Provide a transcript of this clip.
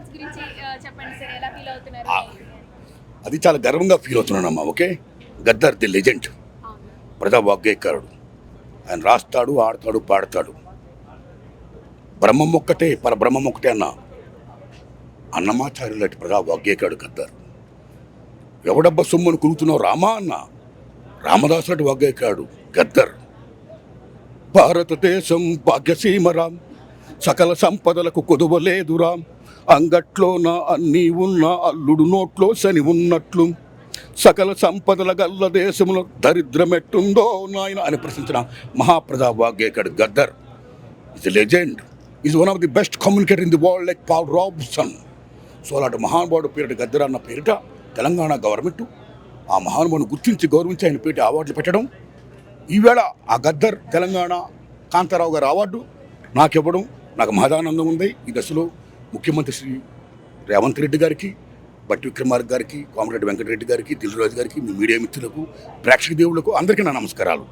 Awards గురించి చెప్పండి sir, ఎలా ఫీల్ అవుతున్నారు? అది చాలా గర్వంగా ఫీల్ అవుతున్నానమ్మా. ఓకే, గద్దర్ ది లెజెండ్, ప్రజా వాగ్గేయకారుడు. ఆయన రాస్తాడు, ఆడతాడు, పాడతాడు. బ్రహ్మం ఒక్కటే, పరబ్రహ్మం ఒక్కటే అన్నమాచార్యులు లాంటి ప్రజా వాగ్గేయకారుడు గద్దర్. ఎవడబ్బ సొమ్మును కులుగుతున్నావు రామా అన్న రామదాసు లాంటి వాగ్గేయకారుడు గద్దర్. భారతదేశం భాగ్యసీమరాం, సకల సంపదలకు కొదువలేదురా, అంగట్లోన అన్నీ ఉన్న అల్లుడు నోట్లో శని ఉన్నట్లు, సకల సంపదల గల్ల దేశంలో దరిద్రమెట్టుందో నాయన అని ప్రశ్నించిన మహాప్రజా వాగ్గేయకారుడు Gaddar. Is a legend, is one of the best communicator in the world like Paul Robeson. So అలాంటి మహానుభావుడు పేరిట గద్దర్ అన్న పేరిట తెలంగాణ గవర్నమెంట్ ఆ మహానుభావుని గుర్తించి గౌరవించి ఆయన పేరిట అవార్డులు పెట్టడం, ఈవేళ ఆ గద్దర్ తెలంగాణ కాంతారావు గారి అవార్డు నాకు ఇవ్వడం నాకు మహదానందం ఉంది. ఈ దశలో ముఖ్యమంత్రి శ్రీ రేవంత్ రెడ్డి గారికి, బట్టి విక్రమార్క గారికి, కోమటిరెడ్డి వెంకటరెడ్డి గారికి, దిల్రాజు గారికి, మీ మీడియా మిత్రులకు, ప్రేక్షక దేవుళ్లకు అందరికీ నా నమస్కారాలు.